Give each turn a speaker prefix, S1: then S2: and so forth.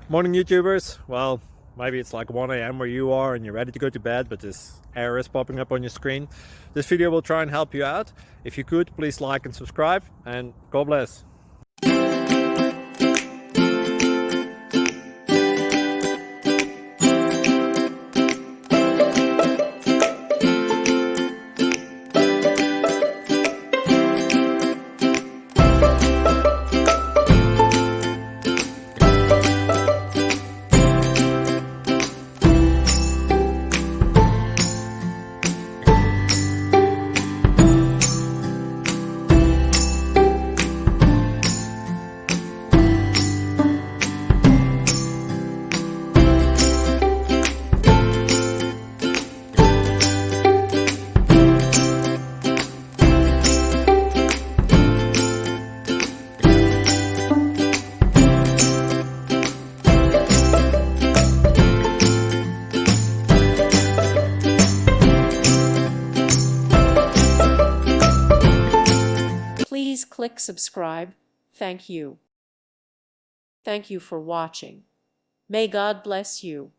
S1: Morning YouTubers. Well, maybe it's like 1 a.m. where you are and you're ready to go to bed, but this error is popping up on your screen. This video will try and help you out. If you could, please like and subscribe, and God bless.
S2: Please click subscribe. Thank you. Thank you for watching. May God bless you.